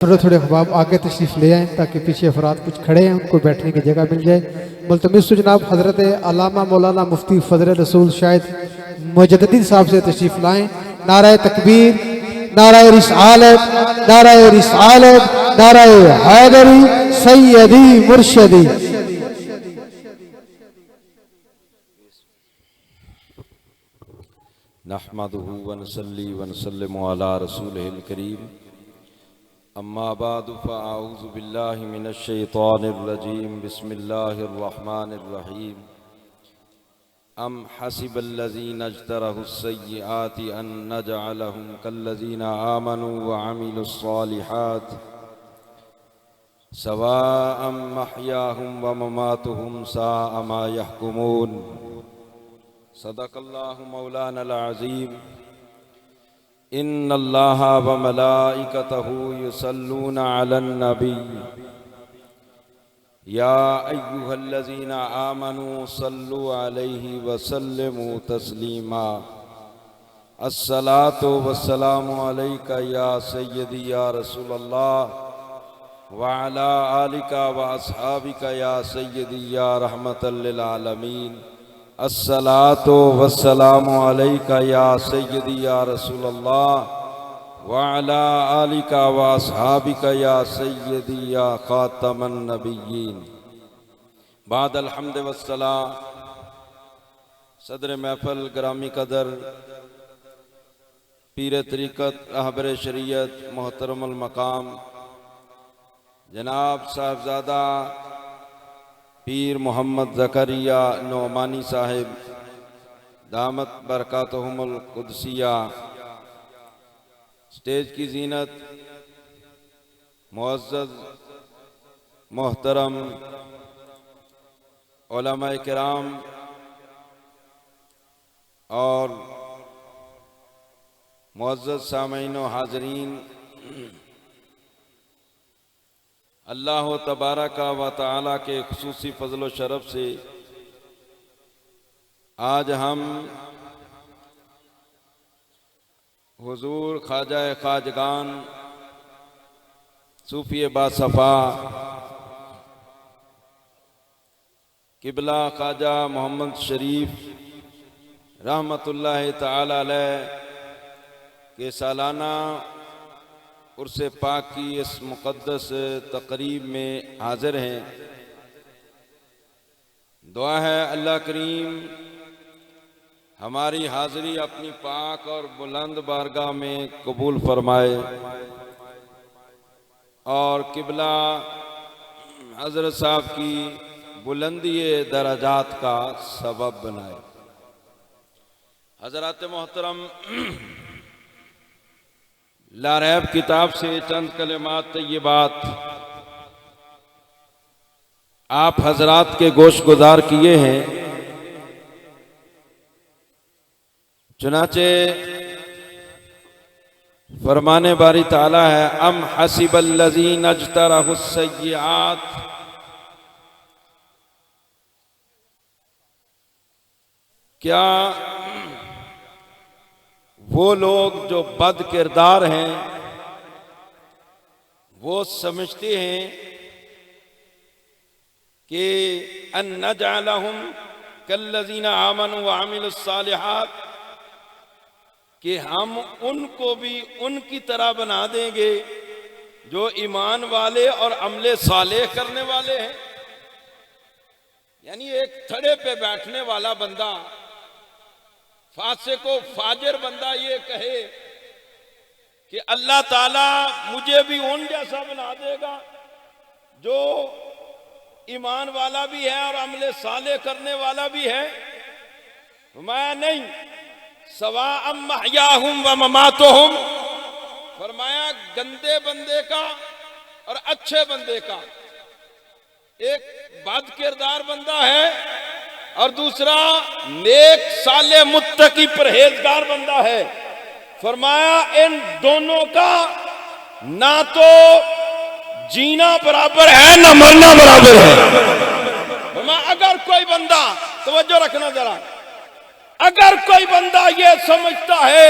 تھوڑے تھوڑے احباب آگے تشریف لے آئیں تاکہ پیچھے افراد کچھ کھڑے ہیں ان کو بیٹھنے کی جگہ مل جائے۔ ملتمس سے جناب حضرت علامہ مولانا مفتی فضل رسول شاہد مجددی صاحب سے تشریف لائیں۔ نعرہ تکبیر، نعرہ رسالت، نعرہ رسالت، نعرہ حیدری، سیدی مرشدی۔ نحمده ونصلي ونسلم على رسوله الكريم اما بعد فاعوذ بالله من الشيطان الرجيم بسم الله الرحمن الرحيم ام حسب الذين اجترحوا السيئات ان نجعلهم كالذين آمنوا وعملوا الصالحات سواء محياهم ومماتهم ساء ما يحكمون صدق اللہ مولانا العظیم ان اللہ وملائکتہ یصلون علی النبی یا ایہا الذین آمنوا صلوا علیہ وسلموا تسلیما الصلاۃ والسلام علیک یا سیدی یا رسول اللہ وعلی آلک واصحابک یا سیدی یا رحمۃ للعالمین الصلاۃ والسلام علیک یا سیدی یا رسول اللہ وعلی آلک واصحابک یا سیدی یا خاتم النبیین بعد الحمد والصلاۃ۔ صدر محفل گرامی قدر پیر طریقت رہبر شریعت محترم المقام جناب صاحبزادہ پیر محمد زکریا نعمانی صاحب دامت برکاتہم القدسیہ، سٹیج کی زینت معزز محترم علماء کرام اور معزز سامعین و حاضرین، اللہ تبارک و تعالیٰ کے خصوصی فضل و شرف سے آج ہم حضور خواجہ خواجگان صوفی باصفا قبلہ خواجہ محمد شریف رحمۃ اللہ تعالی علیہ کے سالانہ عرس پاک کی اس مقدس تقریب میں حاضر ہیں۔ دعا ہے اللہ کریم ہماری حاضری اپنی پاک اور بلند بارگاہ میں قبول فرمائے اور قبلہ حضرت صاحب کی بلندی درجات کا سبب بنائے۔ حضرات محترم، لا ریب کتاب سے چند کلمات طیبات آپ حضرات کے گوش گزار کیے ہیں، چنانچہ فرمانے باری تعالیٰ ہے ام حسب الذین اجترحوا السیئات، کیا وہ لوگ جو بد کردار ہیں وہ سمجھتے ہیں کہ ان نجعلہم کالذین آمنوا وعملوا الصالحات، کہ ہم ان کو بھی ان کی طرح بنا دیں گے جو ایمان والے اور عمل صالح کرنے والے ہیں۔ یعنی ایک تھڑے پہ بیٹھنے والا بندہ، فاسق و فاجر بندہ یہ کہے کہ اللہ تعالیٰ مجھے بھی ان جیسا بنا دے گا جو ایمان والا بھی ہے اور عمل صالح کرنے والا بھی ہے، فرمایا نہیں، سواء محیاہم و مماتہم، فرمایا گندے بندے کا اور اچھے بندے کا، ایک بد کردار بندہ ہے اور دوسرا نیک صالح متقی پرہیزگار بندہ ہے، فرمایا ان دونوں کا نہ تو جینا برابر ہے نہ مرنا برابر ہے۔ فرمایا اگر کوئی بندہ، توجہ رکھنا ذرا، اگر کوئی بندہ یہ سمجھتا ہے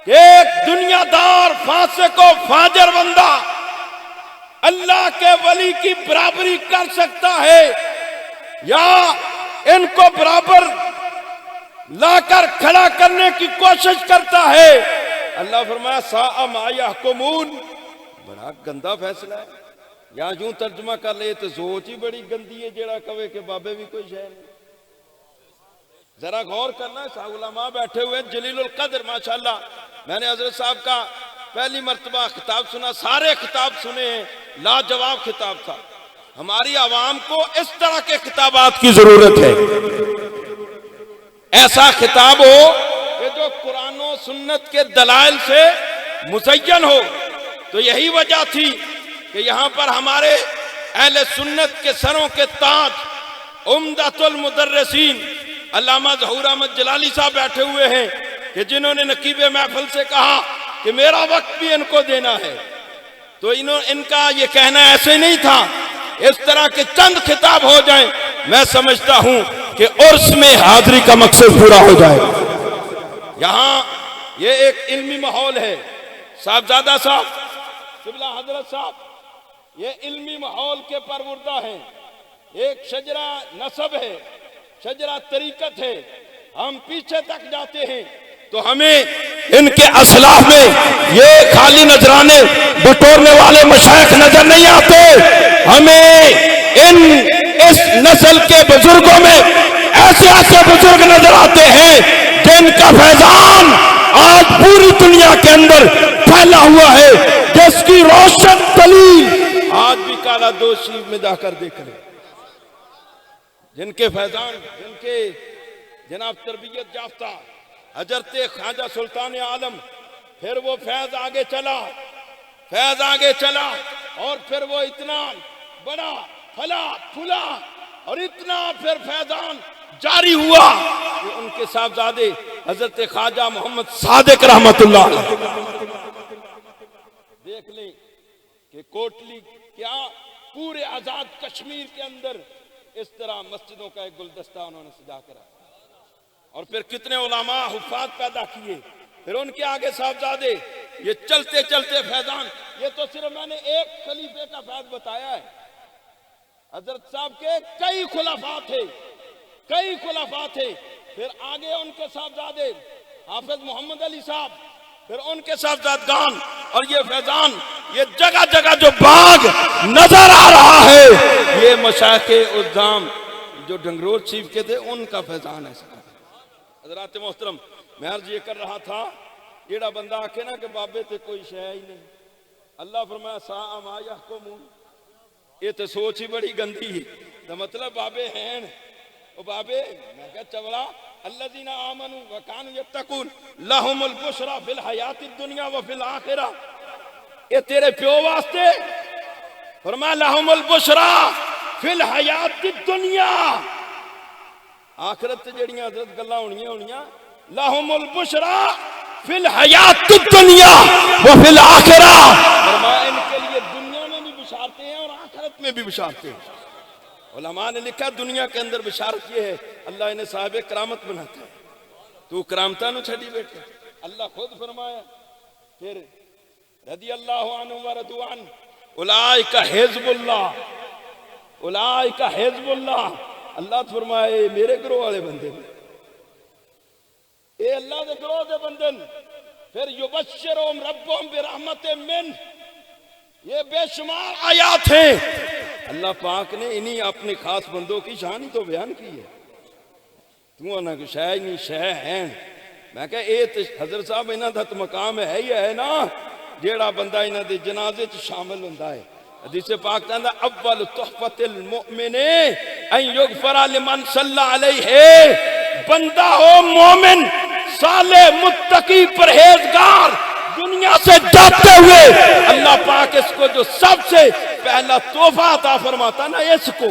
کہ ایک دنیا دار فاسق و فاجر بندہ اللہ کے ولی کی برابری کر سکتا ہے یا ان کو برابر لا کر کھڑا کرنے کی کوشش کرتا ہے؟ اللہ فرمایا ساء ما یحکمون، بڑا گندا فیصلہ ہے۔ یا یوں ترجمہ کر لے تو سوچ ہی بڑی گندی ہے جیڑا کہے کہ بابے بھی کوئی شے نہیں۔ ذرا غور کرنا، علماء بیٹھے ہوئے جلیل القدر ماشاءاللہ۔ میں نے حضرت صاحب کا پہلی مرتبہ خطاب سنا، سارے خطاب سنے ہیں، لاجواب خطاب تھا۔ ہماری عوام کو اس طرح کے خطابات کی ضرورت ہے، ایسا خطاب ہو کہ جو قرآن و سنت کے دلائل سے مزین ہو۔ تو یہی وجہ تھی کہ یہاں پر ہمارے اہل سنت کے سروں کے تاج عمدۃ المدرسین علامہ ظہور احمد جلالی صاحب بیٹھے ہوئے ہیں کہ جنہوں نے نقیب محفل سے کہا کہ میرا وقت بھی ان کو دینا ہے۔ تو ان کا یہ کہنا ایسے نہیں تھا، اس طرح کے چند خطاب ہو جائیں میں سمجھتا ہوں کہ عرس میں حاضری کا مقصد پورا ہو جائے۔ یہاں یہ ایک علمی ماحول ہے، صاحبزادہ صاحب قبلہ حضرت صاحب یہ علمی ماحول کے پروردہ ہیں، ایک شجرہ نسب ہے، شجرہ طریقت ہے۔ ہم پیچھے تک جاتے ہیں تو ہمیں ان کے اسلاف میں یہ خالی نذرانے بٹورنے والے مشائخ نظر نہیں آتے، ہمیں اس نسل کے بزرگوں میں ایسے ایسے بزرگ نظر آتے ہیں جن کا فیضان آج پوری دنیا کے اندر پھیلا ہوا ہے، جس کی روشن دلیل آج بھی کالا دوشی میں جا کر دیکھ رہے، جن کے فیضان، جن کے جناب تربیت یافتہ حضرت خواجہ سلطان عالم، پھر وہ فیض آگے چلا، فیض آگے چلا، اور پھر وہ اتنا بڑا پھلا پھولا اور اتنا پھر فیضان جاری ہوا کہ ان کے صاحبزادے حضرت خواجہ محمد صادق رحمت اللہ علیہ دیکھ لیں کہ کوٹلی کیا پورے آزاد کشمیر کے اندر اس طرح مسجدوں کا ایک گلدستہ انہوں نے سجا کر رکھا، اور پھر کتنے علماء حفاظ پیدا کیے، پھر ان کے آگے صاحبزادے، یہ چلتے چلتے فیضان۔ یہ تو صرف میں نے ایک خلیفے کا فیض بتایا ہے، حضرت صاحب کے کئی خلفاء تھے، کئی خلفاء تھے، پھر آگے ان کے صاحبزادے حافظ محمد علی صاحب، پھر ان کے صاحبزادگان، اور یہ فیضان، یہ جگہ جگہ جو باغ نظر آ رہا ہے یہ مشائخ اعظام جو ڈنگرور شریف کے تھے ان کا فیضان ہے۔ حضرات محترم، میں عرض یہ کر رہا تھا، جیڑا بندہ آکے نا کہ بابے تے کوئی شے ہی نہیں، اللہ فرمایا ساء ما یحکمون، یہ تو سوچ ہی بڑی گندی ہے۔ تو مطلب بابے ہیں، وہ بابے میں کہا چوڑا الذین آمنوا وکانوا یتقون لہم البشری فی الحیات الدنیا وفی الآخرہ، یہ تیرے پیو واسطے فرمایا لہم البشری فی الحیات الدنیا، آخرت جڑیاں حضرت گلہ ہونیاں لہم البشری فی الحیات الدنیا وفی الآخرہ، فرمایا ان کے لیے دنیا میں بھی بشارتیں ہیں اور آخرت میں بھی بشارتیں ہیں۔ علماء نے لکھا دنیا کے اندر بشارت یہ ہے اللہ انہیں صاحب کرامت بناتا ہے، تو کرامتہ نو چھڑی بیٹھے، اللہ خود فرمایا پھر رضی اللہ عنہ ورضوا عنہ اولئک حزب اللہ، اولئک حزب اللہ، اللہ فرمائے میرے گروہ والے بندے، اے اللہ دے گروہ دے بندن، پھر یبشرہم ربہم برحمت من، یہ بے شمار آیات ہیں، اللہ پاک نے انہی اپنے خاص بندوں کی شان ہی تو بیان کی ہے۔ تو انہاں کو شے نہیں شے ہیں، میں کہا اے حضرت صاحب انہاں دا تو مقام ہے ہی ہے نا جیڑا بندہ انہاں دے جنازے چ شامل ہوندا ہے۔ حدیث پاک کہندا اول تحفۃ المؤمن ان یغفر لمن صلی علیہ، بندہ ہو مومن صالح متقی پرہیزگار دنیا سے جاتے ہوئے اللہ پاک اس کو جو سب سے پہلا تحفہ عطا فرماتا نا، اس کو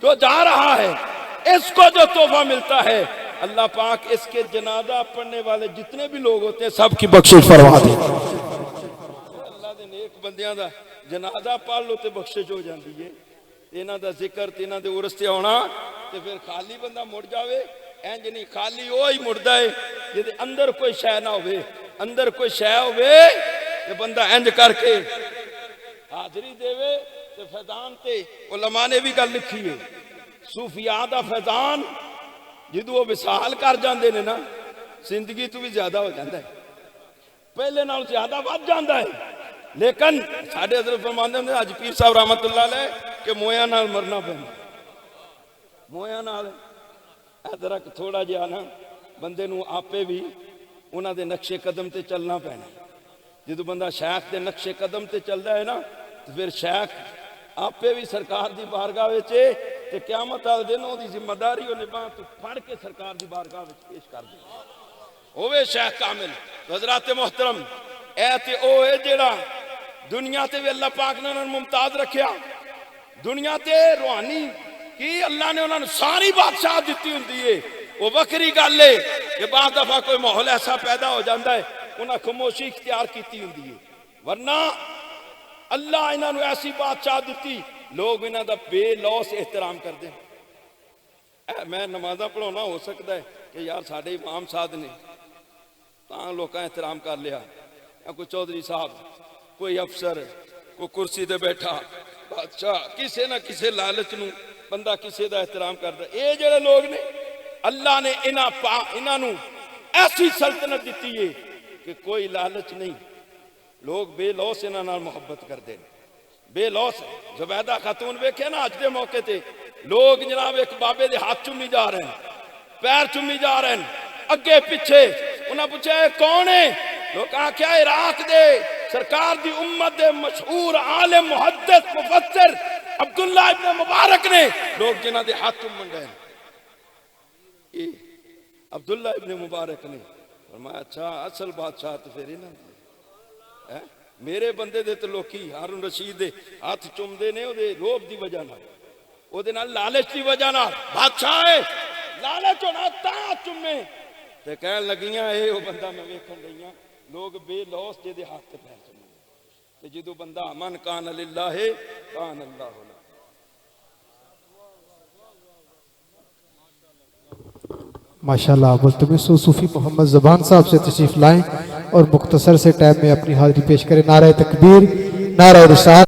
جو جا رہا ہے اس کو جو تحفہ ملتا ہے اللہ پاک اس کے جنازہ پڑھنے والے جتنے بھی لوگ ہوتے ہیں سب کی بخشش فرما دے۔ اللہ دے نیک بندیاں دا جنازہ پڑھ لو تے بخشش ہو جاندی ہے، انہاں دا ذکر تے انہاں دے عرس تے آنا تے پھر خالی بندہ مڑ جاوے، اینج نہیں خالی وہی مڑدا ہے جے اندر کوئی شے نہ ہوئے۔ اندر کوئی شے ہوئے کہ بندہ انج کر کے حاضری دے تے فیضان تے علماء نے بھی گل لکھی ہے صوفیاء دا فیضان جدو وہ وصال کر جاندے نے نا زندگی تو بھی زیادہ ہو جاندہ ہے پہلے نال زیادہ بڑھ جاندہ ہے لیکن ساڑھے حضرت فرماندے ہیں آج پیر صاحب رحمت اللہ علیہ کہ مویاں نال مرنا پہنا مویاں نال ادرک تھوڑا جہا نا بندے نو آپے بھی انہاں دے نقش قدم تے چلنا پہنا جدو بندہ شیخ دے نقش قدم تے چل رہا ہے نا تو پھر شیخ آپے بھی سرکار دی بارگاہ وچے تے قیامت آل دن دی ذمہ داری و نباہ تو پھڑ کے سرکار دی بارگاہ وچ پیش کر دے ہوئے شیخ کامل حضرات محترم اے تے او ہے جیڑا دنیا تے بھی اللہ پاک نے انہوں ممتاز رکھیا دنیا تے روحانی کی اللہ نے انہوں نے ساری بادشاہ دیتی ہوندی ہے وہ وکری گل ہے کہ بعض دفعہ کوئی ماحول ایسا پیدا ہو جاتا ہے انہاں خاموشی اختیار کیتی ہوندی ہے ورنہ اللہ انہوں نے ایسی بادشاہ دیتی لوگ انہوں دا بے لوس احترام کر دیں میں نمازہ پڑھونا ہو سکتا ہے کہ یار ساڑھے امام صاحب نے تاں لوگ احترام کر لیا یا کوئی چودھری صاحب کوئی افسر کوئی کرسی دے بیٹھا بادشاہ کسے نہ کسے لالچ نو بندہ کسے دا احترام کرتا ہے اے جڑے لوگ نے اللہ نے انہاں نو ایسی سلطنت دیتی ہے کہ کوئی لالچ نہیں لوگ بے لوس انہاں نال محبت کر دیں بے لوس زبیدہ خاتون ویکھے نا اج دے موقع تے لوگ جناب ایک بابے دے ہاتھ چومی جا رہے ہیں پیر چومی جا رہے ہیں اگے پیچھے انہاں پوچھا ہے کون ہے لوگ کہا کیا عراق دے سرکار دی امت دے مشہور عالم محدث مفسر عبداللہ ابن مبارک نے لوگ جنہاں دے ہاتھ چومن گئے ہیں عبداللہ ابن مبارک نے فرمایا اچھا اصل بادشاہ تو پھر انہاں دے میرے بندے دے تو لوکی ہارون رشید دے ہاتھ چوم دے نے او دے روب دی وجہ نہ او دے نال لالچ دی وجہ نہ بادشاہ ہے لالچ ہونا تا چومے تے کہن لگیاں اے او بندہ میں ویکھن لگیاں لوگ بے لوس جے دے ہاتھ تے پیر چومے تے جدوں بندہ من کان للہ کان اللہ له ماشاءاللہ ملتمس صوفی محمد زبان صاحب سے تشریف لائیں اور مختصر سے ٹائم میں اپنی حاضری پیش کریں نعرہ تکبیر نعرہ رسالت